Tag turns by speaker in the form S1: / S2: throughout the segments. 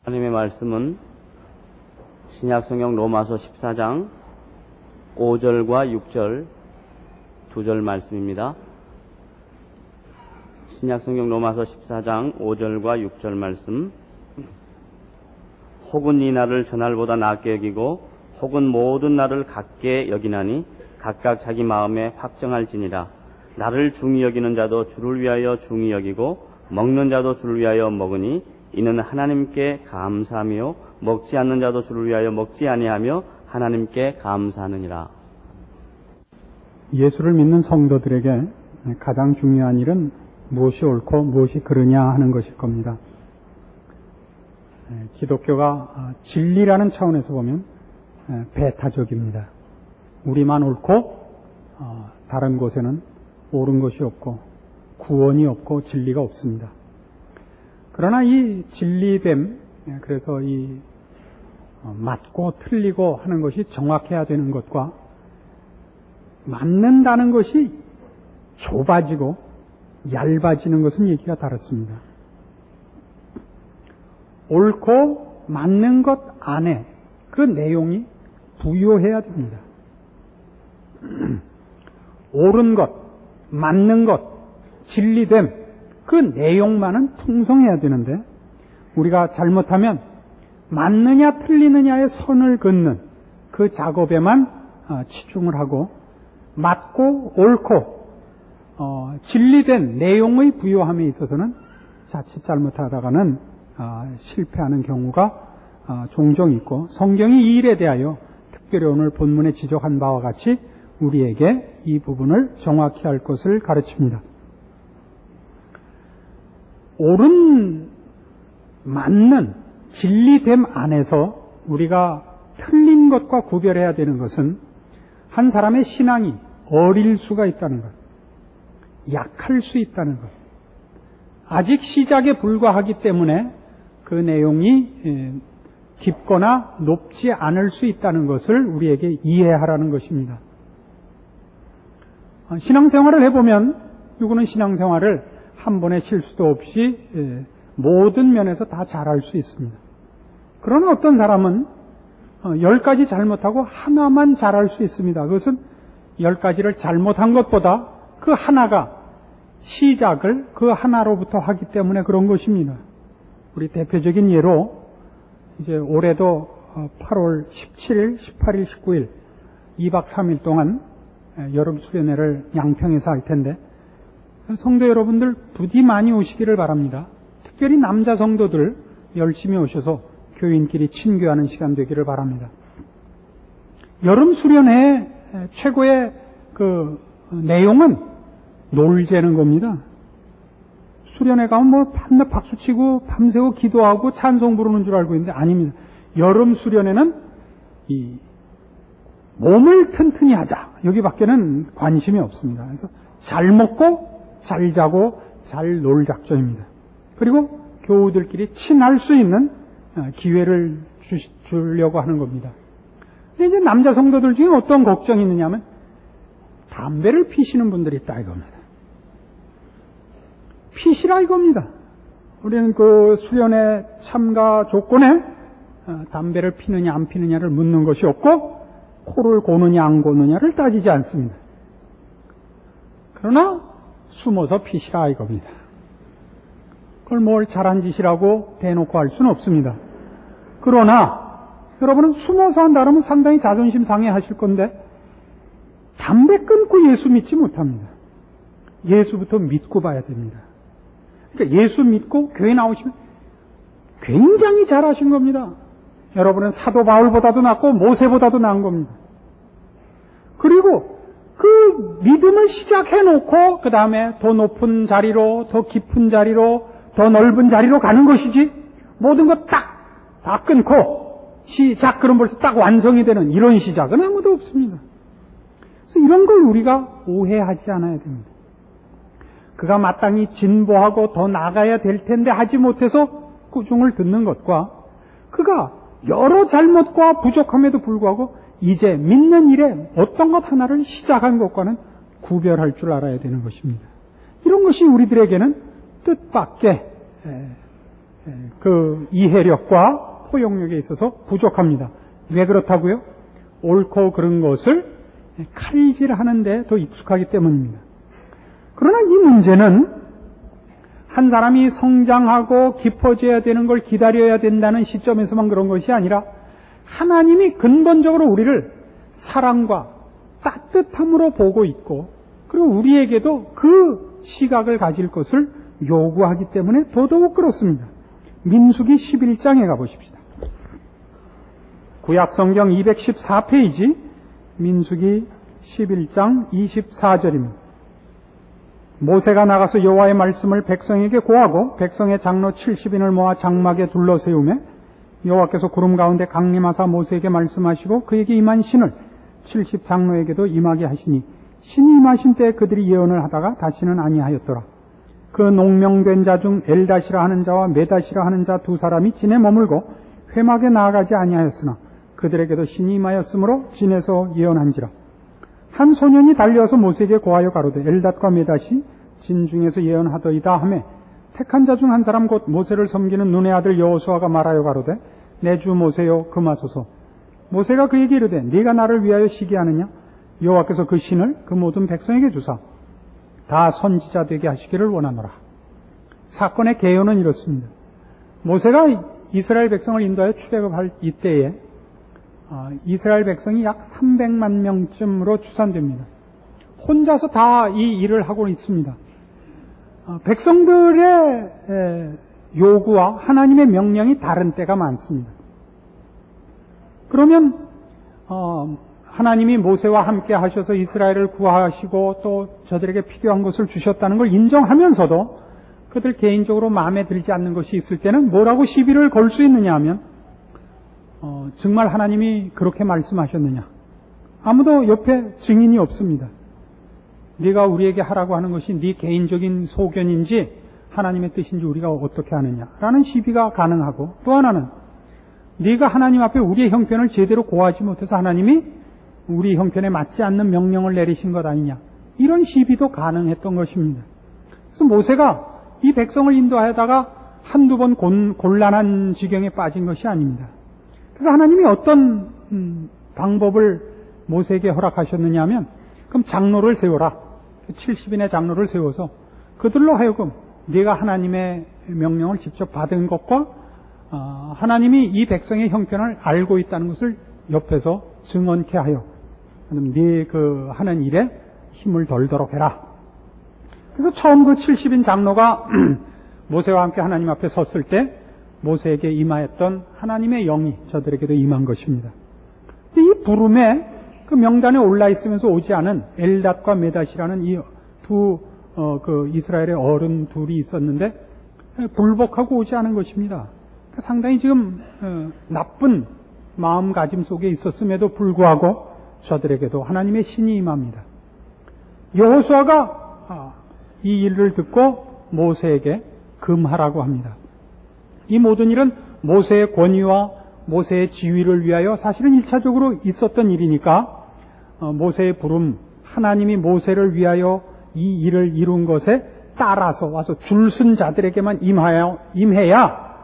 S1: 하나님의 말씀은 신약성경 로마서 14장 5절과 6절 두 절 말씀입니다. 신약성경 로마서 14장 5절과 6절 말씀. 혹은 이 날을 저날보다 낫게 여기고 혹은 모든 날을 같게 여기나니 각각 자기 마음에 확정할지니라. 나를 중히 여기는 자도 주를 위하여 중히 여기고 먹는 자도 주를 위하여 먹으니 이는 하나님께 감사하며 먹지 않는 자도 주를 위하여 먹지 아니하며 하나님께 감사하느니라.
S2: 예수를 믿는 성도들에게 가장 중요한 일은 무엇이 옳고 무엇이 그르냐 하는 것일 겁니다. 기독교가 진리라는 차원에서 보면 배타적입니다. 우리만 옳고 다른 곳에는 옳은 것이 없고 구원이 없고 진리가 없습니다. 그러나 이 진리됨, 그래서 이 맞고 틀리고 하는 것이 정확해야 되는 것과 맞는다는 것이 좁아지고 얇아지는 것은 얘기가 다릅니다. 옳고 맞는 것 안에 그 내용이 부요해야 됩니다. 옳은 것, 맞는 것, 진리됨, 그 내용만은 풍성해야 되는데 우리가 잘못하면 맞느냐 틀리느냐의 선을 긋는 그 작업에만 치중을 하고 맞고 옳고 진리된 내용의 부요함에 있어서는 자칫 잘못하다가는 실패하는 경우가 종종 있고, 성경이 이 일에 대하여 특별히 오늘 본문에 지적한 바와 같이 우리에게 이 부분을 정확히 할 것을 가르칩니다. 옳은, 맞는 진리됨 안에서 우리가 틀린 것과 구별해야 되는 것은 한 사람의 신앙이 어릴 수가 있다는 것, 약할 수 있다는 것, 아직 시작에 불과하기 때문에 그 내용이 깊거나 높지 않을 수 있다는 것을 우리에게 이해하라는 것입니다. 신앙생활을 해보면 누구는 신앙생활을 한 번의 실수도 없이 모든 면에서 다 잘할 수 있습니다. 그러나 어떤 사람은 10가지 잘못하고 하나만 잘할 수 있습니다. 그것은 10가지를 잘못한 것보다 그 하나가 시작을 그 하나로부터 하기 때문에 그런 것입니다. 우리 대표적인 예로 이제 올해도 8월 17일, 18일, 19일 2박 3일 동안 여름 수련회를 양평에서 할 텐데 성도 여러분들 부디 많이 오시기를 바랍니다. 특별히 남자 성도들 열심히 오셔서 교인끼리 친교하는 시간 되기를 바랍니다. 여름 수련회의 최고의 그 내용은 놀재는 겁니다. 수련회 가면 뭐 밤낮 박수치고 밤새고 기도하고 찬송 부르는 줄 알고 있는데 아닙니다. 여름 수련회는 이 몸을 튼튼히 하자, 여기밖에는 관심이 없습니다. 그래서 잘 먹고 잘 자고 잘 놀 작전입니다. 그리고 교우들끼리 친할 수 있는 기회를 주려고 하는 겁니다. 근데 이제 남자 성도들 중에 어떤 걱정이 있느냐 하면 담배를 피시는 분들이 있다 이겁니다. 피시라 이겁니다. 우리는 그 수련회 참가 조건에 담배를 피느냐 안 피느냐를 묻는 것이 없고 코를 고느냐 안 고느냐를 따지지 않습니다. 그러나 숨어서 피시라 이겁니다. 그걸 뭘 잘한 짓이라고 대놓고 할 수는 없습니다. 그러나 여러분은 숨어서 한다면 상당히 자존심 상해하실 건데 담배 끊고 예수 믿지 못합니다. 예수부터 믿고 봐야 됩니다. 그러니까 예수 믿고 교회 나오시면 굉장히 잘하신 겁니다. 여러분은 사도 바울보다도 낫고 모세보다도 나은 겁니다. 그리고 그 믿음을 시작해놓고 그 다음에 더 높은 자리로, 더 깊은 자리로, 더 넓은 자리로 가는 것이지 모든 것 딱 다 끊고 시작 그럼 벌써 딱 완성이 되는 이런 시작은 아무도 없습니다. 그래서 이런 걸 우리가 오해하지 않아야 됩니다. 그가 마땅히 진보하고 더 나가야 될 텐데 하지 못해서 꾸중을 듣는 것과 그가 여러 잘못과 부족함에도 불구하고 이제 믿는 일에 어떤 것 하나를 시작한 것과는 구별할 줄 알아야 되는 것입니다. 이런 것이 우리들에게는 뜻밖의 그 이해력과 포용력에 있어서 부족합니다. 왜 그렇다고요? 옳고 그른 것을 칼질하는데 더 익숙하기 때문입니다. 그러나 이 문제는 한 사람이 성장하고 깊어져야 되는 걸 기다려야 된다는 시점에서만 그런 것이 아니라 하나님이 근본적으로 우리를 사랑과 따뜻함으로 보고 있고 그리고 우리에게도 그 시각을 가질 것을 요구하기 때문에 더더욱 그렇습니다. 민수기 11장에 가보십시다. 구약성경 214페이지 민수기 11장 24절입니다. 모세가 나가서 여호와의 말씀을 백성에게 고하고 백성의 장로 70인을 모아 장막에 둘러세우매 여호와께서 구름 가운데 강림하사 모세에게 말씀하시고 그에게 임한 신을 70장로에게도 임하게 하시니 신이 임하신 때에 그들이 예언을 하다가 다시는 아니하였더라. 그 농명된 자 중 엘다시라 하는 자와 메다시라 하는 자 두 사람이 진에 머물고 회막에 나아가지 아니하였으나 그들에게도 신이 임하였으므로 진에서 예언한지라. 한 소년이 달려와서 모세에게 고하여 가로되 엘닷과 메닷이 진 중에서 예언하더이다 하매 택한 자 중 한 사람 곧 모세를 섬기는 눈의 아들 여호수아가 말하여 가로되 내 주 모세여 금하소서. 모세가 그에게 이르되 네가 나를 위하여 시기하느냐? 여호와께서 그 신을 그 모든 백성에게 주사 다 선지자 되게 하시기를 원하노라. 사건의 개요는 이렇습니다. 모세가 이스라엘 백성을 인도하여 출애굽할 이때에 이스라엘 백성이 약 300만 명쯤으로 추산됩니다. 혼자서 다 이 일을 하고 있습니다. 백성들의 요구와 하나님의 명령이 다른 때가 많습니다. 그러면 하나님이 모세와 함께 하셔서 이스라엘을 구하시고 또 저들에게 필요한 것을 주셨다는 걸 인정하면서도 그들 개인적으로 마음에 들지 않는 것이 있을 때는 뭐라고 시비를 걸 수 있느냐 하면 정말 하나님이 그렇게 말씀하셨느냐? 아무도 옆에 증인이 없습니다. 네가 우리에게 하라고 하는 것이 네 개인적인 소견인지 하나님의 뜻인지 우리가 어떻게 하느냐라는 시비가 가능하고 또 하나는 네가 하나님 앞에 우리의 형편을 제대로 고하지 못해서 하나님이 우리 형편에 맞지 않는 명령을 내리신 것 아니냐 이런 시비도 가능했던 것입니다. 그래서 모세가 이 백성을 인도하다가 한두 번 곤란한 지경에 빠진 것이 아닙니다. 그래서 하나님이 어떤 방법을 모세에게 허락하셨느냐 하면 그럼 장로를 세워라. 70인의 장로를 세워서 그들로 하여금 네가 하나님의 명령을 직접 받은 것과 하나님이 이 백성의 형편을 알고 있다는 것을 옆에서 증언케 하여 네 그 하는 일에 힘을 덜도록 해라. 그래서 처음 그 70인 장로가 모세와 함께 하나님 앞에 섰을 때 모세에게 임하였던 하나님의 영이 저들에게도 임한 것입니다. 이 부름에 그 명단에 올라 있으면서 오지 않은 엘닷과 메닷이라는 이 두 그 이스라엘의 어른 둘이 있었는데 불복하고 오지 않은 것입니다. 상당히 지금 나쁜 마음가짐 속에 있었음에도 불구하고 저들에게도 하나님의 신이 임합니다. 여호수아가 이 일을 듣고 모세에게 금하라고 합니다. 이 모든 일은 모세의 권위와 모세의 지위를 위하여 사실은 1차적으로 있었던 일이니까 모세의 부름, 하나님이 모세를 위하여 이 일을 이룬 것에 따라서 와서 줄순 자들에게만 임해야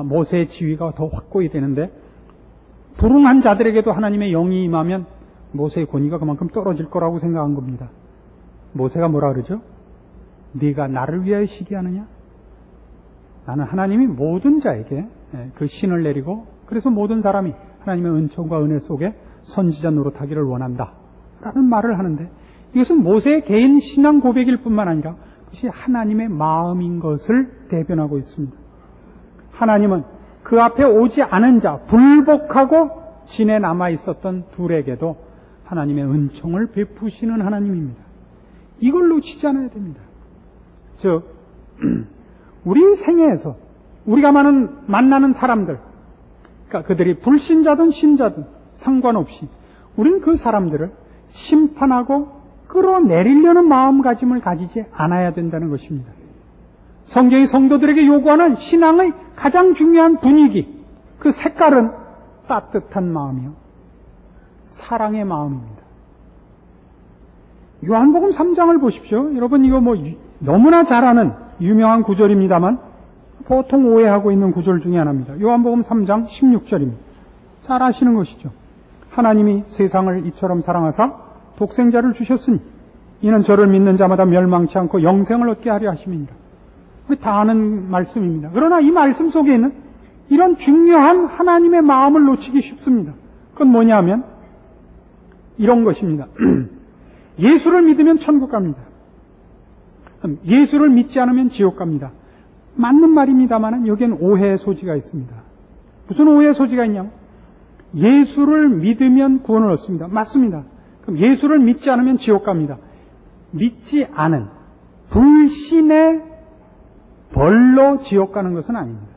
S2: 모세의 지위가 더 확고히 되는데 불응한 자들에게도 하나님의 영이 임하면 모세의 권위가 그만큼 떨어질 거라고 생각한 겁니다. 모세가 뭐라 그러죠? 네가 나를 위하여 시기하느냐? 나는 하나님이 모든 자에게 그 신을 내리고 그래서 모든 사람이 하나님의 은총과 은혜 속에 선지자 노릇하기를 원한다 라는 말을 하는데 이것은 모세의 개인 신앙 고백일 뿐만 아니라 그것이 하나님의 마음인 것을 대변하고 있습니다. 하나님은 그 앞에 오지 않은 자, 불복하고 진에 남아 있었던 둘에게도 하나님의 은총을 베푸시는 하나님입니다. 이걸 놓치지 않아야 됩니다. 즉 우리 생애에서 우리가 만나는 사람들, 그러니까 그들이 불신자든 신자든 상관없이 우리는 그 사람들을 심판하고 끌어내리려는 마음가짐을 가지지 않아야 된다는 것입니다. 성경이 성도들에게 요구하는 신앙의 가장 중요한 분위기, 그 색깔은 따뜻한 마음이요, 사랑의 마음입니다. 요한복음 3장을 보십시오. 여러분 이거 너무나 잘 아는 유명한 구절입니다만 보통 오해하고 있는 구절 중에 하나입니다. 요한복음 3장 16절입니다. 잘 아시는 것이죠. 하나님이 세상을 이처럼 사랑하사 독생자를 주셨으니 이는 저를 믿는 자마다 멸망치 않고 영생을 얻게 하려 하심이니라. 우리 다 아는 말씀입니다. 그러나 이 말씀 속에 있는 이런 중요한 하나님의 마음을 놓치기 쉽습니다. 그건 뭐냐면 이런 것입니다. 예수를 믿으면 천국 갑니다. 예수를 믿지 않으면 지옥 갑니다. 맞는 말입니다만 여기엔 오해의 소지가 있습니다. 무슨 오해의 소지가 있냐면 예수를 믿으면 구원을 얻습니다. 맞습니다. 그럼 예수를 믿지 않으면 지옥 갑니다. 믿지 않은 불신의 벌로 지옥 가는 것은 아닙니다.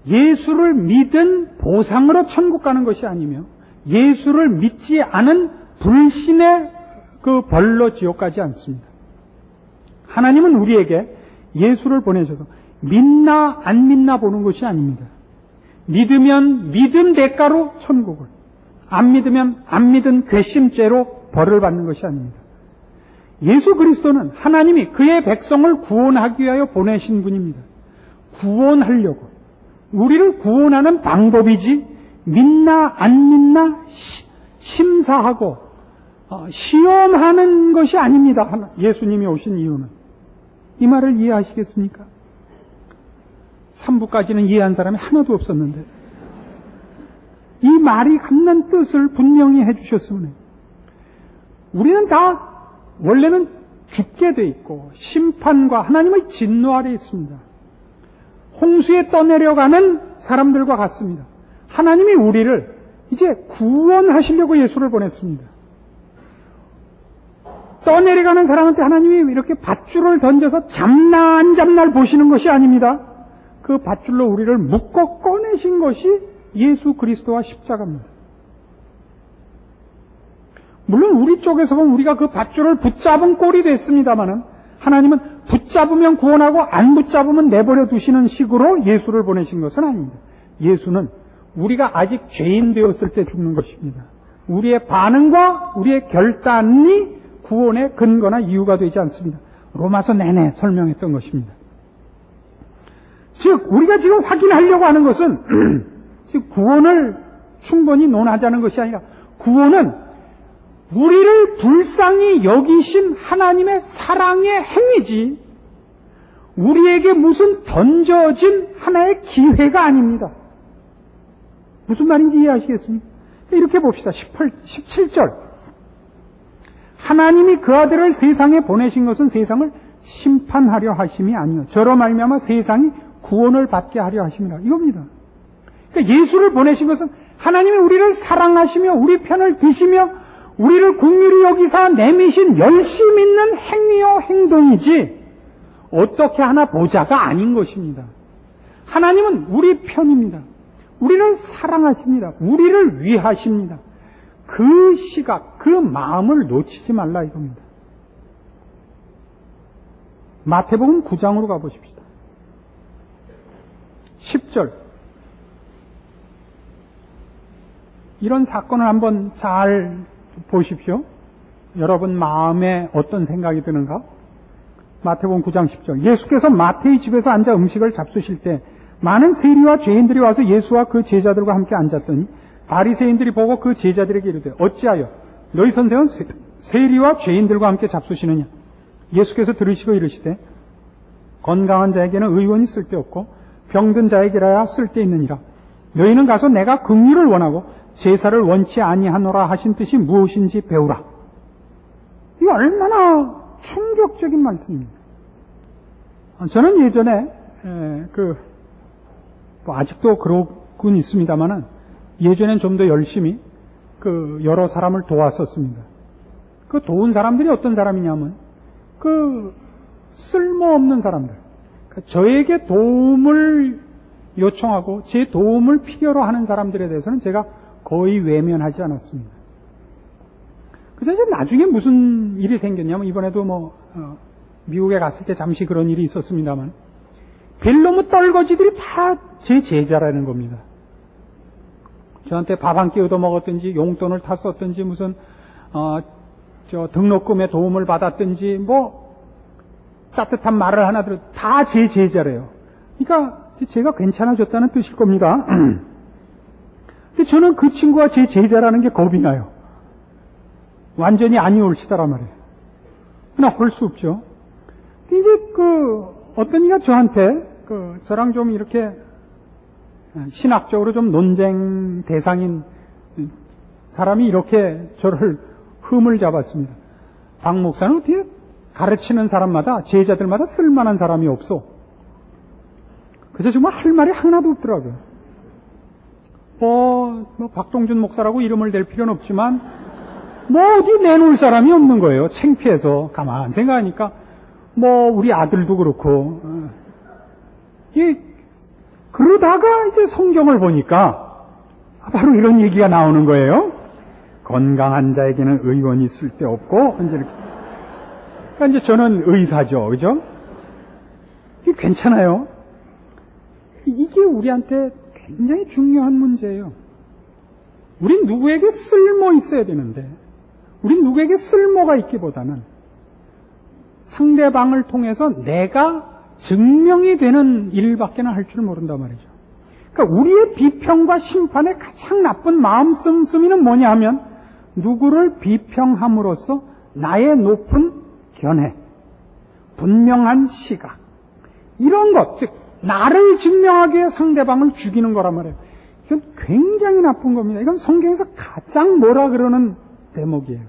S2: 예수를 믿은 보상으로 천국 가는 것이 아니며 예수를 믿지 않은 불신의 그 벌로 지옥 가지 않습니다. 하나님은 우리에게 예수를 보내셔서 믿나 안 믿나 보는 것이 아닙니다. 믿으면 믿은 대가로 천국을, 안 믿으면 안 믿은 괘씸죄로 벌을 받는 것이 아닙니다. 예수 그리스도는 하나님이 그의 백성을 구원하기 위하여 보내신 분입니다. 구원하려고. 우리를 구원하는 방법이지 믿나 안 믿나 심사하고 시험하는 것이 아닙니다. 예수님이 오신 이유는. 이 말을 이해하시겠습니까? 3부까지는 이해한 사람이 하나도 없었는데 이 말이 갖는 뜻을 분명히 해주셨으면 해요. 우리는 다 원래는 죽게 돼 있고 심판과 하나님의 진노 아래 있습니다. 홍수에 떠내려가는 사람들과 같습니다. 하나님이 우리를 이제 구원하시려고 예수를 보냈습니다. 떠내려가는 사람한테 하나님이 이렇게 밧줄을 던져서 잡나 안 잡나를 보시는 것이 아닙니다. 그 밧줄로 우리를 묶어 꺼내신 것이 예수 그리스도와 십자가입니다. 물론 우리 쪽에서 보면 우리가 그 밧줄을 붙잡은 꼴이 됐습니다마는 하나님은 붙잡으면 구원하고 안 붙잡으면 내버려 두시는 식으로 예수를 보내신 것은 아닙니다. 예수는 우리가 아직 죄인 되었을 때 죽는 것입니다. 우리의 반응과 우리의 결단이 구원의 근거나 이유가 되지 않습니다. 로마서 내내 설명했던 것입니다. 즉 우리가 지금 확인하려고 하는 것은 즉 구원을 충분히 논하자는 것이 아니라 구원은 우리를 불쌍히 여기신 하나님의 사랑의 행위지 우리에게 무슨 던져진 하나의 기회가 아닙니다. 무슨 말인지 이해하시겠습니까? 이렇게 봅시다. 17절 하나님이 그 아들을 세상에 보내신 것은 세상을 심판하려 하심이 아니요 저로 말미암아 세상이 구원을 받게 하려 하심이라 이겁니다. 그러니까 예수를 보내신 것은 하나님이 우리를 사랑하시며 우리 편을 드시며 우리를 긍휼히 여기사 내미신 열심 있는 행위요 행동이지 어떻게 하나 보자가 아닌 것입니다. 하나님은 우리 편입니다. 우리를 사랑하십니다. 우리를 위하십니다. 그 시각, 그 마음을 놓치지 말라 이겁니다. 마태복음 9장으로 가보십시다. 10절 이런 사건을 한번 잘 보십시오. 여러분 마음에 어떤 생각이 드는가? 마태복음 9장 10절 예수께서 마태의 집에서 앉아 음식을 잡수실 때 많은 세리와 죄인들이 와서 예수와 그 제자들과 함께 앉았더니 바리새인들이 보고 그 제자들에게 이르되 어찌하여 너희 선생은 세리와 죄인들과 함께 잡수시느냐? 예수께서 들으시고 이르시되 건강한 자에게는 의원이 쓸데없고 병든 자에게라야 쓸데있느니라. 너희는 가서 내가 긍휼을 원하고 제사를 원치 아니하노라 하신 뜻이 무엇인지 배우라. 이거 얼마나 충격적인 말씀입니다. 저는 예전에 아직도 그러곤 있습니다만은 예전엔 좀 더 열심히 여러 사람을 도왔었습니다. 그 도운 사람들이 어떤 사람이냐면 쓸모없는 사람들, 저에게 도움을 요청하고 제 도움을 필요로 하는 사람들에 대해서는 제가 거의 외면하지 않았습니다. 그래서 이제 나중에 무슨 일이 생겼냐면 이번에도 미국에 갔을 때 잠시 그런 일이 있었습니다만 벨로무 떨거지들이 다 제 제자라는 겁니다. 저한테 밥 한 끼 얻어먹었든지 용돈을 탔었든지 무슨 등록금에 도움을 받았든지 따뜻한 말을 하나 들어 다 제 제자래요. 그러니까 제가 괜찮아졌다는 뜻일 겁니다. 근데 저는 그 친구가 제 제자라는 게 겁이 나요. 완전히 아니올시다란 말이에요. 그러나 할 수 없죠. 근데 이제 어떤 이가 저한테 저랑 좀 이렇게 신학적으로 좀 논쟁 대상인 사람이 이렇게 저를 흠을 잡았습니다. 박 목사는 어떻게 가르치는 사람마다, 제자들마다 쓸만한 사람이 없어. 그래서 정말 할 말이 하나도 없더라고요. 박동준 목사라고 이름을 댈 필요는 없지만, 어디 내놓을 사람이 없는 거예요. 창피해서. 가만 생각하니까, 우리 아들도 그렇고, 그러다가 이제 성경을 보니까, 바로 이런 얘기가 나오는 거예요. 건강한 자에게는 의원이 쓸데없고, 이제 이렇게. 그러니까 이제 저는 의사죠. 그죠? 이게 괜찮아요. 이게 우리한테 굉장히 중요한 문제예요. 우린 누구에게 쓸모 있어야 되는데, 우린 누구에게 쓸모가 있기보다는 상대방을 통해서 내가 증명이 되는 일밖에는 할 줄 모른단 말이죠. 그러니까 우리의 비평과 심판의 가장 나쁜 마음 씀씀이는 뭐냐 하면, 누구를 비평함으로써 나의 높은 견해, 분명한 시각, 이런 것, 즉 나를 증명하기 위해 상대방을 죽이는 거란 말이에요. 이건 굉장히 나쁜 겁니다. 이건 성경에서 가장 뭐라 그러는 대목이에요.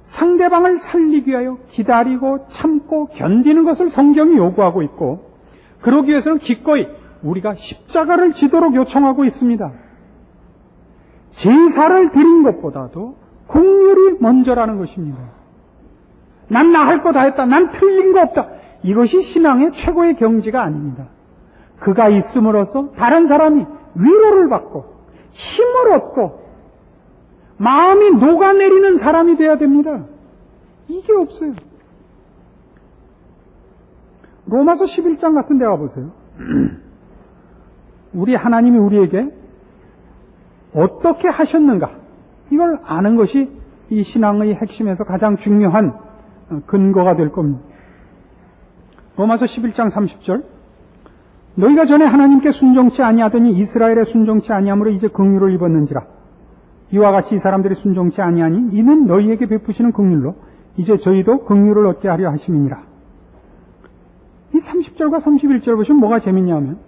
S2: 상대방을 살리기 위하여 기다리고 참고 견디는 것을 성경이 요구하고 있고, 그러기 위해서는 기꺼이 우리가 십자가를 지도록 요청하고 있습니다. 제사를 드린 것보다도 긍휼이 먼저라는 것입니다. 난 나 할 거 다 했다. 난 틀린 거 없다. 이것이 신앙의 최고의 경지가 아닙니다. 그가 있음으로써 다른 사람이 위로를 받고 힘을 얻고 마음이 녹아내리는 사람이 돼야 됩니다. 이게 없어요. 로마서 11장 같은 데 가보세요. 우리 하나님이 우리에게 어떻게 하셨는가, 이걸 아는 것이 이 신앙의 핵심에서 가장 중요한 근거가 될 겁니다. 로마서 11장 30절, 너희가 전에 하나님께 순종치 아니하더니 이스라엘에 순종치 아니함으로 이제 긍휼을 입었는지라. 이와 같이 이 사람들이 순종치 아니하니 이는 너희에게 베푸시는 긍휼로 이제 저희도 긍휼을 얻게 하려 하심이니라. 이 30절과 31절 보시면 뭐가 재밌냐면,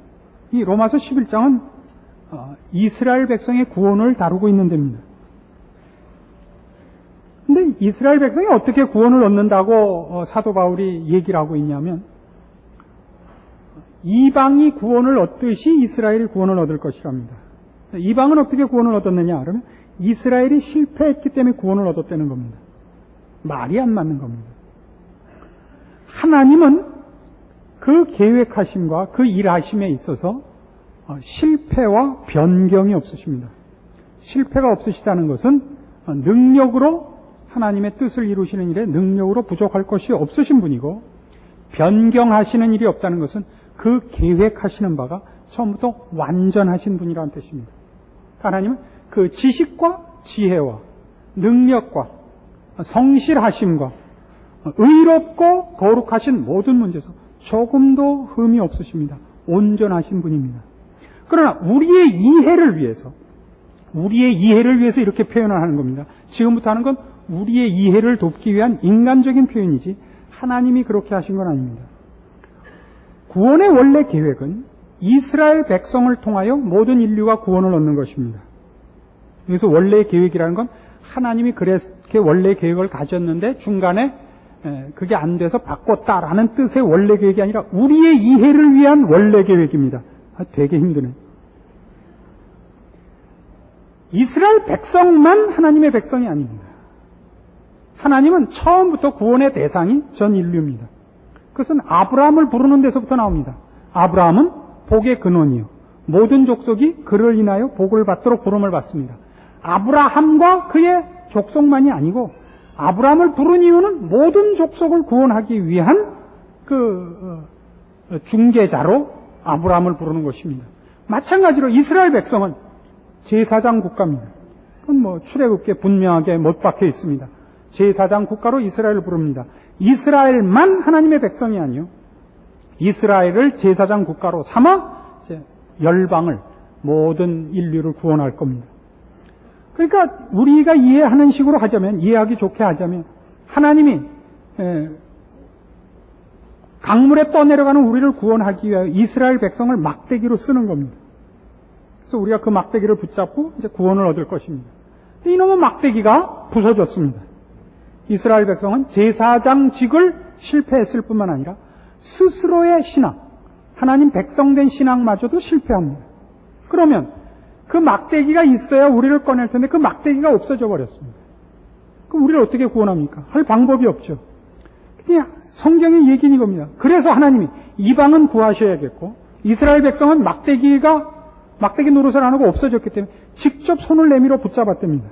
S2: 이 로마서 11장은 이스라엘 백성의 구원을 다루고 있는 데입니다. 근데 이스라엘 백성이 어떻게 구원을 얻는다고 사도 바울이 얘기를 하고 있냐면, 이방이 구원을 얻듯이 이스라엘이 구원을 얻을 것이랍니다. 이방은 어떻게 구원을 얻었느냐 그러면 이스라엘이 실패했기 때문에 구원을 얻었다는 겁니다. 말이 안 맞는 겁니다. 하나님은 그 계획하심과 그 일하심에 있어서 실패와 변경이 없으십니다. 실패가 없으시다는 것은 능력으로 하나님의 뜻을 이루시는 일에 능력으로 부족할 것이 없으신 분이고, 변경하시는 일이 없다는 것은 그 계획하시는 바가 처음부터 완전하신 분이라는 뜻입니다. 하나님은 그 지식과 지혜와 능력과 성실하심과 의롭고 거룩하신 모든 문제에서 조금도 흠이 없으십니다. 온전하신 분입니다. 그러나 우리의 이해를 위해서 이렇게 표현을 하는 겁니다. 지금부터 하는 건 우리의 이해를 돕기 위한 인간적인 표현이지 하나님이 그렇게 하신 건 아닙니다. 구원의 원래 계획은 이스라엘 백성을 통하여 모든 인류가 구원을 얻는 것입니다. 그래서 원래의 계획이라는 건 하나님이 그렇게 원래 계획을 가졌는데 중간에 그게 안 돼서 바꿨다라는 뜻의 원래 계획이 아니라 우리의 이해를 위한 원래 계획입니다. 되게 힘드네. 이스라엘 백성만 하나님의 백성이 아닙니다. 하나님은 처음부터 구원의 대상이 전 인류입니다. 그것은 아브라함을 부르는 데서부터 나옵니다. 아브라함은 복의 근원이요, 모든 족속이 그를 인하여 복을 받도록 부름을 받습니다. 아브라함과 그의 족속만이 아니고 아브라함을 부른 이유는 모든 족속을 구원하기 위한 중개자로 아브라함을 부르는 것입니다. 마찬가지로 이스라엘 백성은 제사장 국가입니다. 그건 출애굽기에 분명하게 못 박혀 있습니다. 제사장 국가로 이스라엘을 부릅니다. 이스라엘만 하나님의 백성이 아니요. 이스라엘을 제사장 국가로 삼아 이제 열방을, 모든 인류를 구원할 겁니다. 그러니까 우리가 이해하는 식으로 하자면, 이해하기 좋게 하자면, 하나님이 강물에 떠내려가는 우리를 구원하기 위하여 이스라엘 백성을 막대기로 쓰는 겁니다. 그래서 우리가 그 막대기를 붙잡고 이제 구원을 얻을 것입니다. 이놈의 막대기가 부서졌습니다. 이스라엘 백성은 제사장직을 실패했을 뿐만 아니라 스스로의 신앙, 하나님 백성된 신앙마저도 실패합니다. 그러면 그 막대기가 있어야 우리를 꺼낼 텐데 그 막대기가 없어져 버렸습니다. 그럼 우리를 어떻게 구원합니까? 할 방법이 없죠. 그냥 성경의 얘기는 이겁니다. 그래서 하나님이 이방은 구하셔야겠고 이스라엘 백성은 막대기 노릇을 안 하고 없어졌기 때문에 직접 손을 내밀어 붙잡았답니다.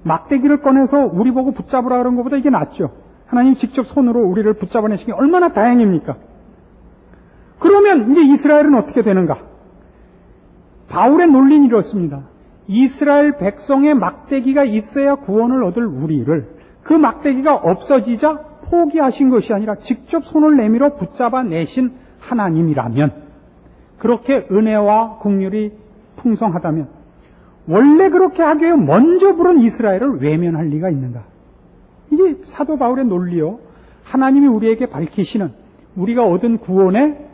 S2: 막대기를 꺼내서 우리 보고 붙잡으라 그런 것보다 이게 낫죠. 하나님 직접 손으로 우리를 붙잡아내신 게 얼마나 다행입니까? 그러면 이제 이스라엘은 어떻게 되는가? 바울의 논리는 이렇습니다. 이스라엘 백성의 막대기가 있어야 구원을 얻을 우리를 그 막대기가 없어지자 포기하신 것이 아니라 직접 손을 내밀어 붙잡아내신 하나님이라면, 그렇게 은혜와 긍휼이 풍성하다면 원래 그렇게 하기 위해 먼저 부른 이스라엘을 외면할 리가 있는가? 이게 사도 바울의 논리요, 하나님이 우리에게 밝히시는 우리가 얻은 구원의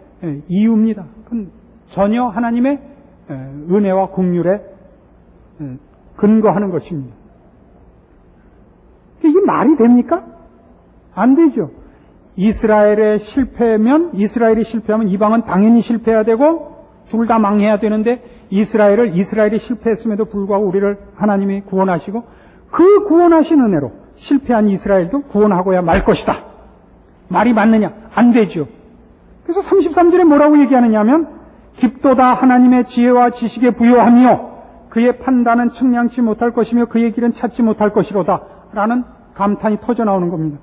S2: 이유입니다. 그건 전혀 하나님의 은혜와 긍휼에 근거하는 것입니다. 이게 말이 됩니까? 안 되죠. 이스라엘이 실패하면 이방은 당연히 실패해야 되고 둘 다 망해야 되는데 이스라엘이 실패했음에도 불구하고 우리를 하나님이 구원하시고 그 구원하신 은혜로 실패한 이스라엘도 구원하고야 말 것이다. 말이 맞느냐? 안 되죠. 그래서 33절에 뭐라고 얘기하느냐 하면 깊도다 하나님의 지혜와 지식에 부요하며 그의 판단은 측량치 못할 것이며 그의 길은 찾지 못할 것이로다 라는 감탄이 터져 나오는 겁니다.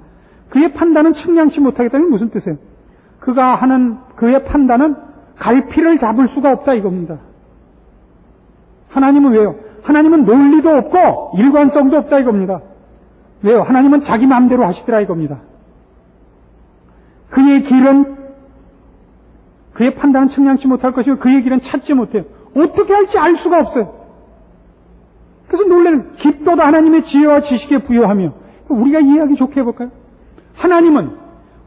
S2: 그의 판단은 측량치 못하겠다는 게 무슨 뜻이에요? 그가 하는 그의 판단은 갈피를 잡을 수가 없다 이겁니다. 하나님은 왜요? 하나님은 논리도 없고 일관성도 없다 이겁니다. 왜요? 하나님은 자기 마음대로 하시더라 이겁니다. 그의 판단은 측량치 못할 것이고 그의 길은 찾지 못해요. 어떻게 할지 알 수가 없어요. 그래서 놀라는 깊도다 하나님의 지혜와 지식에 부여하며, 우리가 이해하기 좋게 해볼까요? 하나님은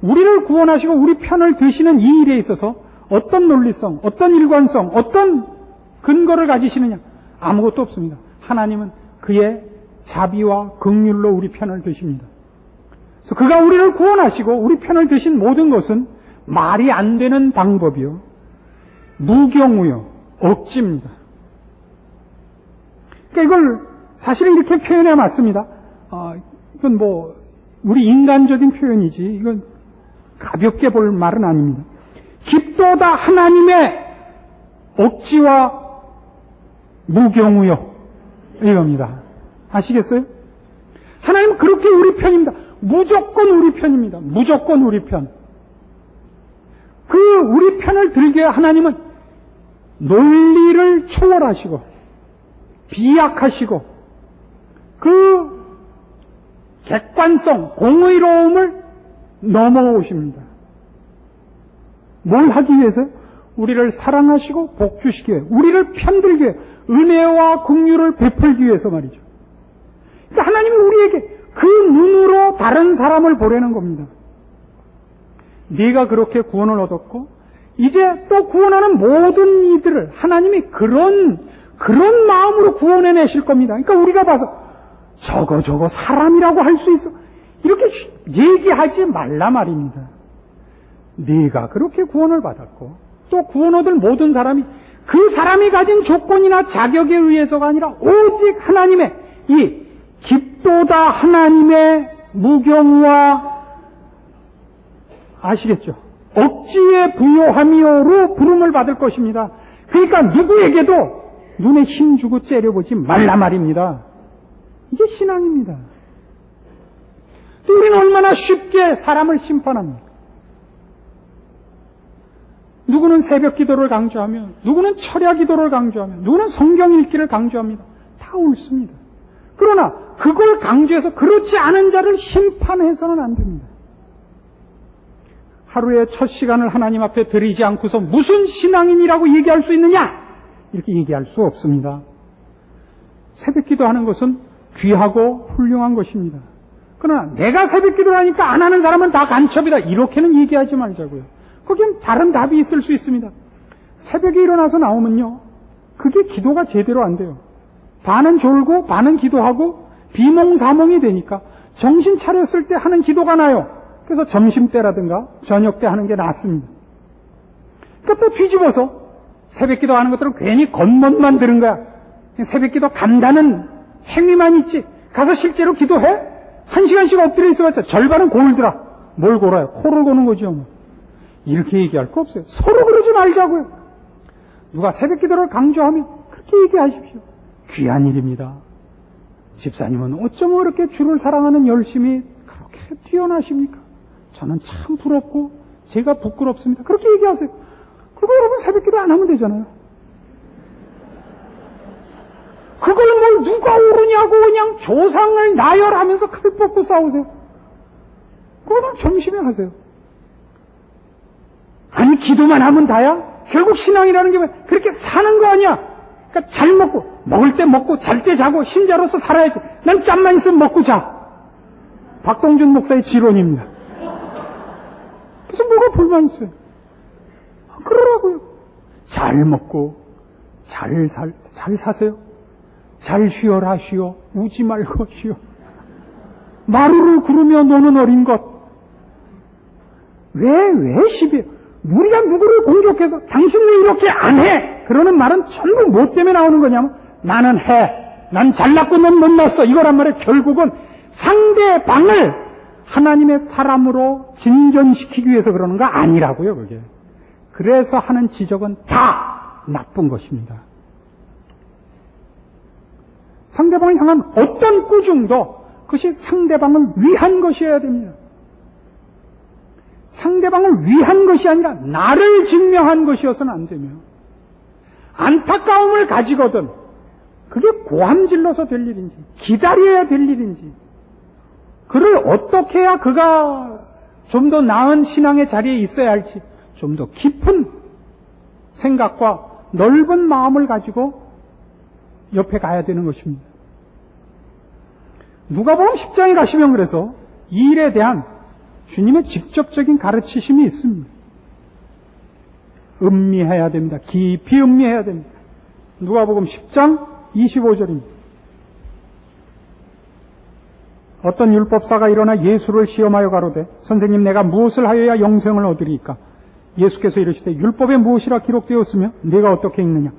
S2: 우리를 구원하시고 우리 편을 드시는 이 일에 있어서 어떤 논리성, 어떤 일관성, 어떤 근거를 가지시느냐? 아무것도 없습니다. 하나님은 그의 자비와 긍휼로 우리 편을 드십니다. 그래서 그가 우리를 구원하시고 우리 편을 드신 모든 것은 말이 안 되는 방법이요, 무경우요, 억지입니다. 그러니까 이걸 사실은 이렇게 표현해 맞습니다. 이건 우리 인간적인 표현이지 이건 가볍게 볼 말은 아닙니다. 깊도다 하나님의 억지와 무경우요 이겁니다. 아시겠어요? 하나님은 그렇게 우리 편입니다. 무조건 우리 편입니다. 무조건 우리 편. 그 우리 편을 들게 하나님은 논리를 초월하시고 비약하시고 그 객관성, 공의로움을 넘어오십니다. 뭘 하기 위해서요? 우리를 사랑하시고 복주시기 위해, 우리를 편들기 위해, 은혜와 긍휼을 베풀기 위해서 말이죠. 그러니까 하나님이 우리에게 그 눈으로 다른 사람을 보려는 겁니다. 네가 그렇게 구원을 얻었고 이제 또 구원하는 모든 이들을 하나님이 그런 마음으로 구원해내실 겁니다. 그러니까 우리가 봐서 저거 사람이라고 할 수 있어, 이렇게 얘기하지 말라 말입니다. 네가 그렇게 구원을 받았고 또 구원 얻을 모든 사람이 그 사람이 가진 조건이나 자격에 의해서가 아니라 오직 하나님의 이 깊도다 하나님의 무경우와, 아시겠죠? 억지에 부요하며로 부름을 받을 것입니다. 그러니까 누구에게도 눈에 힘주고 째려보지 말라 말입니다. 이게 신앙입니다. 또 우리는 얼마나 쉽게 사람을 심판합니까? 누구는 새벽 기도를 강조하며, 누구는 철야 기도를 강조하며, 누구는 성경 읽기를 강조합니다. 다 옳습니다. 그러나 그걸 강조해서 그렇지 않은 자를 심판해서는 안 됩니다. 하루의 첫 시간을 하나님 앞에 드리지 않고서 무슨 신앙인이라고 얘기할 수 있느냐? 이렇게 얘기할 수 없습니다. 새벽 기도하는 것은 귀하고 훌륭한 것입니다. 그러나 내가 새벽 기도를 하니까 안 하는 사람은 다 간첩이다. 이렇게는 얘기하지 말자고요. 거기엔 다른 답이 있을 수 있습니다. 새벽에 일어나서 나오면요, 그게 기도가 제대로 안 돼요. 반은 졸고 반은 기도하고 비몽사몽이 되니까 정신 차렸을 때 하는 기도가 나요. 그래서 점심때라든가 저녁 때 하는 게 낫습니다. 그러니까 또 뒤집어서 새벽 기도하는 것들은 괜히 겉멋만 들은 거야. 새벽 기도 간다는 행위만 있지 가서 실제로 기도해? 1시간씩 엎드려 있어봤자 절반은 골더라. 뭘 골아요? 코를 고는 거죠. 뭐. 이렇게 얘기할 거 없어요. 서로 그러지 말자고요. 누가 새벽 기도를 강조하면 그렇게 얘기하십시오. 귀한 일입니다. 집사님은 어쩜 그렇게 주를 사랑하는 열심이 그렇게 뛰어나십니까? 저는 참 부럽고 제가 부끄럽습니다. 그렇게 얘기하세요. 그리고 여러분 새벽 기도 안 하면 되잖아요. 그걸 뭘 누가 오르냐고 그냥 조상을 나열하면서 칼 뽑고 싸우세요. 그거는 점심에 하세요. 아니 기도만 하면 다야? 결국 신앙이라는 게 그렇게 사는 거 아니야? 그러니까 잘 먹고 먹을 때 먹고 잘 때 자고 신자로서 살아야지. 난 짬만 있으면 먹고 자. 박동준 목사의 지론입니다. 그래서 뭐가 불만 있어요? 그러라고요. 잘 먹고 잘 사세요. 잘 쉬어라 쉬어. 우지 말고 쉬어. 마루를 구르며 노는 어린 것. 왜 시비해? 우리가 누구를 공격해서 당신 왜 이렇게 안 해? 그러는 말은 전부 뭐 때문에 나오는 거냐면 나는 해. 난 잘났고 넌 못 났어. 이거란 말이에요. 결국은 상대방을 하나님의 사람으로 진전시키기 위해서 그러는 거 아니라고요. 그게. 그래서 하는 지적은 다 나쁜 것입니다. 상대방을 향한 어떤 꾸중도 그것이 상대방을 위한 것이어야 됩니다. 상대방을 위한 것이 아니라 나를 증명한 것이어서는 안 되며 안타까움을 가지거든 그게 고함질러서 될 일인지 기다려야 될 일인지 그를 어떻게 해야 그가 좀 더 나은 신앙의 자리에 있어야 할지 좀 더 깊은 생각과 넓은 마음을 가지고 옆에 가야 되는 것입니다. 누가복음 10장에 가시면 그래서 이 일에 대한 주님의 직접적인 가르치심이 있습니다. 음미해야 됩니다. 깊이 음미해야 됩니다. 누가복음 10장 25절입니다. 어떤 율법사가 일어나 예수를 시험하여 가로되 선생님 내가 무엇을 하여야 영생을 얻으리이까? 예수께서 이르시되 율법에 무엇이라 기록되었으며 네가 어떻게 읽느냐?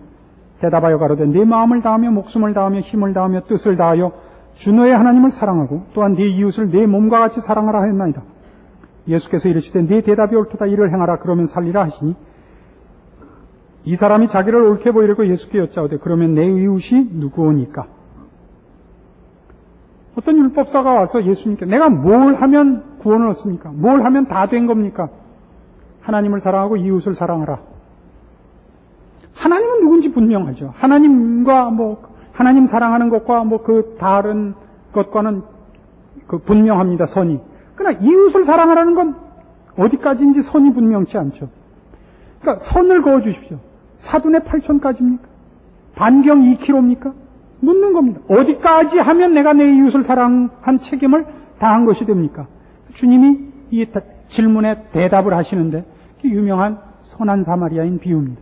S2: 대답하여 가로되 네 마음을 다하며 목숨을 다하며 힘을 다하며 뜻을 다하여 주 너의 하나님을 사랑하고 또한 네 이웃을 네 몸과 같이 사랑하라 하였나이다. 예수께서 이르시되 네 대답이 옳도다 이를 행하라 그러면 살리라 하시니 이 사람이 자기를 옳게 보이려고 예수께 여짜오되 그러면 내 이웃이 누구오니까? 어떤 율법사가 와서 예수님께 내가 뭘 하면 구원을 얻습니까? 뭘 하면 다 된 겁니까? 하나님을 사랑하고 이웃을 사랑하라. 하나님은 누군지 분명하죠. 하나님과 하나님 사랑하는 것과 그 다른 것과는 그 분명합니다. 선이. 그러나 이웃을 사랑하라는 건 어디까지인지 선이 분명치 않죠. 그러니까 선을 그어 주십시오. 사둔의 8촌까지입니까? 반경 2km입니까? 묻는 겁니다. 어디까지 하면 내가 내 이웃을 사랑한 책임을 다한 것이 됩니까? 주님이 이 질문에 대답을 하시는데 유명한 선한 사마리아인 비유입니다.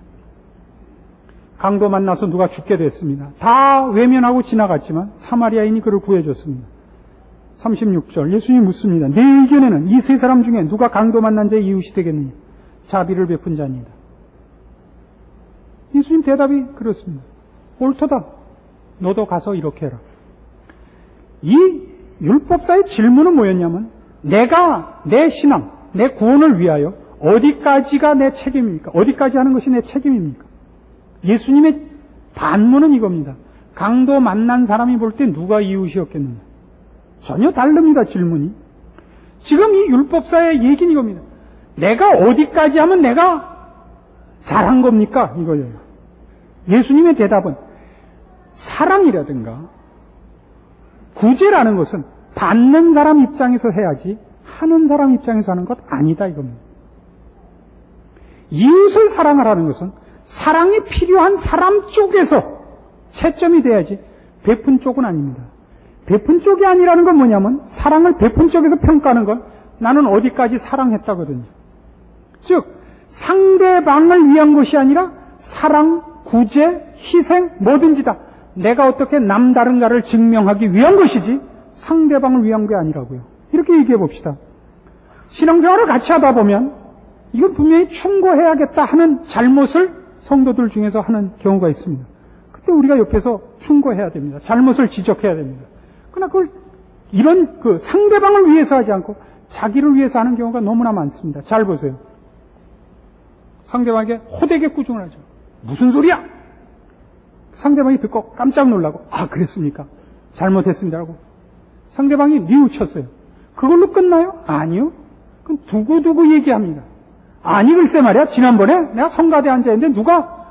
S2: 강도 만나서 누가 죽게 됐습니다. 다 외면하고 지나갔지만 사마리아인이 그를 구해줬습니다. 36절 예수님이 묻습니다. 내 의견에는 이 세 사람 중에 누가 강도 만난 자의 이웃이 되겠느냐? 자비를 베푼 자입니다. 예수님 대답이 그렇습니다. 옳도다. 너도 가서 이렇게 해라. 이 율법사의 질문은 뭐였냐면 내가 내 신앙, 내 구원을 위하여 어디까지가 내 책임입니까? 어디까지 하는 것이 내 책임입니까? 예수님의 반문은 이겁니다. 강도 만난 사람이 볼 때 누가 이웃이었겠느냐? 전혀 다릅니다. 질문이. 지금 이 율법사의 얘기는 이겁니다. 내가 어디까지 하면 내가 잘한 겁니까? 이거예요. 예수님의 대답은 사랑이라든가 구제라는 것은 받는 사람 입장에서 해야지 하는 사람 입장에서 하는 것 아니다 이겁니다. 이웃을 사랑하라는 것은 사랑이 필요한 사람 쪽에서 채점이 돼야지 베푼 쪽은 아닙니다. 베푼 쪽이 아니라는 건 뭐냐면 사랑을 베푼 쪽에서 평가하는 건 나는 어디까지 사랑했다거든요. 즉 상대방을 위한 것이 아니라 사랑, 구제, 희생 뭐든지 다 내가 어떻게 남다른가를 증명하기 위한 것이지 상대방을 위한 게 아니라고요. 이렇게 얘기해 봅시다. 신앙생활을 같이 하다 보면 이건 분명히 충고해야겠다 하는 잘못을 성도들 중에서 하는 경우가 있습니다. 그때 우리가 옆에서 충고해야 됩니다. 잘못을 지적해야 됩니다. 그러나 그걸 이런 상대방을 위해서 하지 않고 자기를 위해서 하는 경우가 너무나 많습니다. 잘 보세요. 상대방에게 호되게 꾸중을 하죠. 무슨 소리야? 상대방이 듣고 깜짝 놀라고 그랬습니까? 잘못했습니다라고 상대방이 뉘우쳤어요. 그걸로 끝나요? 아니요. 그건 두고두고 얘기합니다. 아니 글쎄 말이야. 지난번에 내가 성가대에 앉아있는데 누가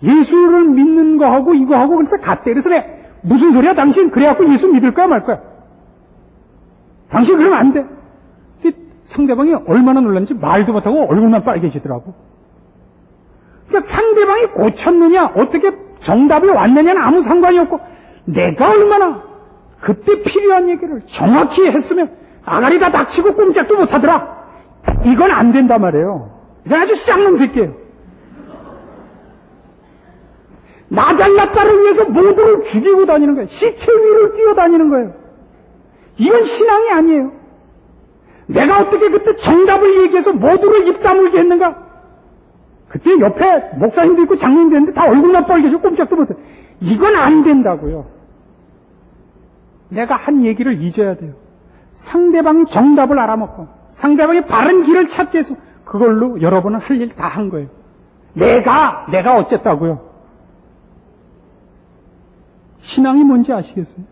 S2: 예수를 믿는 거하고 이거하고 글쎄 같대. 그래서 내가 무슨 소리야 당신? 그래갖고 예수 믿을 거야 말 거야? 당신 그러면 안 돼. 상대방이 얼마나 놀랐는지 말도 못하고 얼굴만 빨개지더라고. 그러니까 상대방이 고쳤느냐 어떻게 정답이 왔느냐는 아무 상관이 없고 내가 얼마나 그때 필요한 얘기를 정확히 했으면 아가리 다 닥치고 꼼짝도 못하더라. 이건 안 된단 말이에요. 이건 아주 쌍놈 새끼예요. 나 잘났다를 위해서 모두를 죽이고 다니는 거예요. 시체 위를 뛰어다니는 거예요. 이건 신앙이 아니에요. 내가 어떻게 그때 정답을 얘기해서 모두를 입 다물게 했는가? 그때 옆에 목사님도 있고 장로님도 있는데 다 얼굴만 빨개지고 꼼짝도 못해. 이건 안 된다고요. 내가 한 얘기를 잊어야 돼요. 상대방이 정답을 알아먹고 상대방이 바른 길을 찾기 위해서 그걸로 여러분은 할 일 다 한 거예요. 내가 어쨌다고요. 신앙이 뭔지 아시겠어요?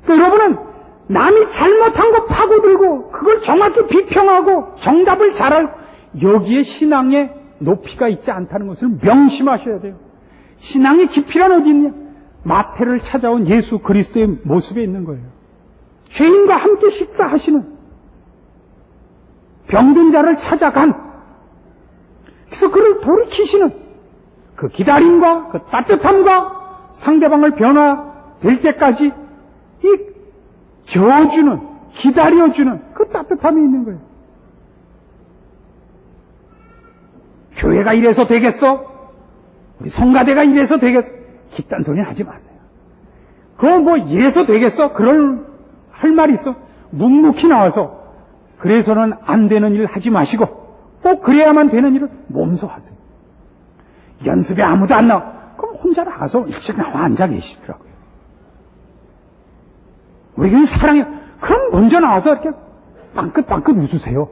S2: 그러니까 여러분은 남이 잘못한 거 파고들고 그걸 정확히 비평하고 정답을 잘 알고 여기에 신앙의 높이가 있지 않다는 것을 명심하셔야 돼요. 신앙의 깊이란 어디 있냐? 마태를 찾아온 예수 그리스도의 모습에 있는 거예요. 죄인과 함께 식사하시는 병든 자를 찾아간 그래서 그를 돌이키시는 그 기다림과 그 따뜻함과 상대방을 변화될 때까지 이 저어주는, 기다려주는 그 따뜻함이 있는 거예요. 교회가 이래서 되겠어? 우리 성가대가 이래서 되겠어? 기딴 소리는 하지 마세요. 그거 뭐 이래서 되겠어? 할 말이 있어? 묵묵히 나와서 그래서는 안 되는 일 하지 마시고 꼭 그래야만 되는 일을 몸소 하세요. 연습에 아무도 안 나와. 그럼 혼자 나가서 일찍 나와 앉아 계시더라고요. 우리는 사랑해요. 그럼 먼저 나와서 이렇게 빵긋빵긋 웃으세요.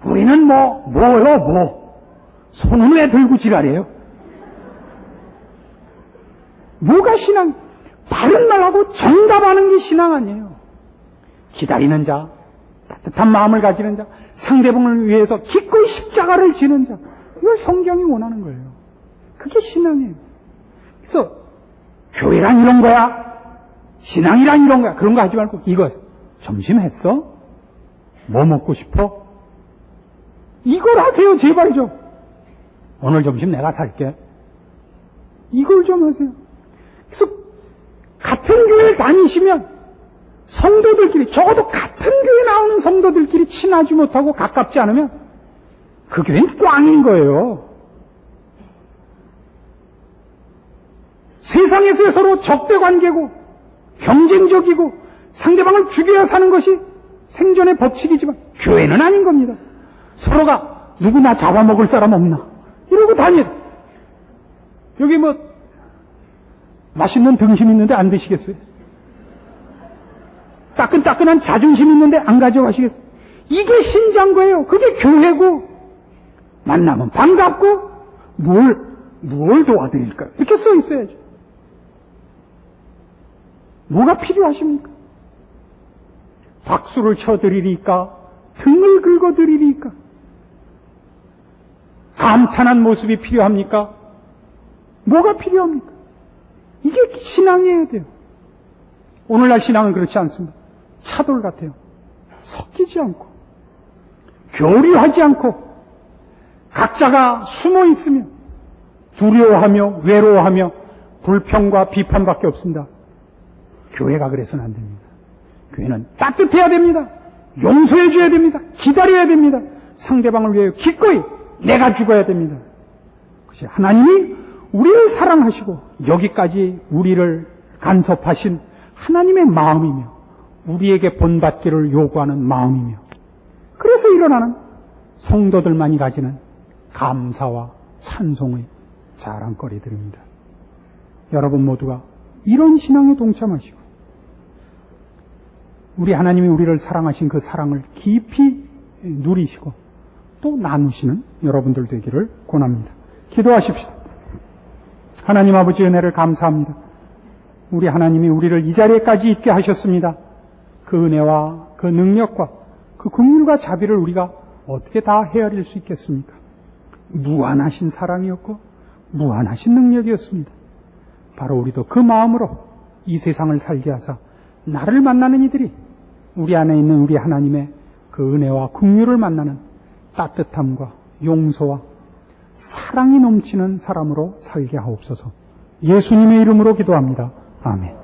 S2: 우리는 뭐요? 손은 왜 들고 지랄해요? 뭐가 신앙? 바른 말하고 정답하는 게 신앙 아니에요. 기다리는 자, 따뜻한 마음을 가지는 자, 상대방을 위해서 기꺼이 십자가를 지는 자, 이걸 성경이 원하는 거예요. 그게 신앙이에요. 그래서 교회란 이런 거야, 신앙이란 이런 거야, 그런 거 하지 말고 이거 점심 했어? 뭐 먹고 싶어? 이걸 하세요, 제발 좀. 오늘 점심 내가 살게. 이걸 좀 하세요. 그래서 같은 교회 다니시면 성도들끼리, 적어도 같은 교회 나오는 성도들끼리 친하지 못하고 가깝지 않으면 그 교회는 꽝인 거예요. 세상에서 서로 적대 관계고 경쟁적이고 상대방을 죽여야 사는 것이 생존의 법칙이지만 교회는 아닌 겁니다. 서로가 누구나 잡아먹을 사람 없나 이러고 다녀요. 여기 뭐 맛있는 등심 있는데 안 드시겠어요? 따끈따끈한 자존심 있는데 안 가져가시겠어요? 이게 신장거예요. 그게 교회고 만나면 반갑고 뭘 도와드릴까요? 이렇게 써 있어야죠. 뭐가 필요하십니까? 박수를 쳐드리리까? 등을 긁어드리리까? 감탄한 모습이 필요합니까? 뭐가 필요합니까? 이게 신앙이어야 돼요. 오늘날 신앙은 그렇지 않습니다. 차돌 같아요. 섞이지 않고 교류하지 않고 각자가 숨어 있으며 두려워하며 외로워하며 불평과 비판밖에 없습니다. 교회가 그래서는 안 됩니다. 교회는 따뜻해야 됩니다. 용서해 줘야 됩니다. 기다려야 됩니다. 상대방을 위해 기꺼이 내가 죽어야 됩니다. 그것이 하나님이 우리를 사랑하시고 여기까지 우리를 간섭하신 하나님의 마음이며 우리에게 본받기를 요구하는 마음이며 그래서 일어나는 성도들만이 가지는 감사와 찬송의 자랑거리들입니다. 여러분 모두가 이런 신앙에 동참하시고 우리 하나님이 우리를 사랑하신 그 사랑을 깊이 누리시고 또 나누시는 여러분들 되기를 권합니다. 기도하십시다. 하나님 아버지 은혜를 감사합니다. 우리 하나님이 우리를 이 자리에까지 있게 하셨습니다. 그 은혜와 그 능력과 그 긍휼과 자비를 우리가 어떻게 다 헤아릴 수 있겠습니까? 무한하신 사랑이었고 무한하신 능력이었습니다. 바로 우리도 그 마음으로 이 세상을 살게 하사 나를 만나는 이들이 우리 안에 있는 우리 하나님의 그 은혜와 긍휼을 만나는 따뜻함과 용서와 사랑이 넘치는 사람으로 살게 하옵소서. 예수님의 이름으로 기도합니다. 아멘.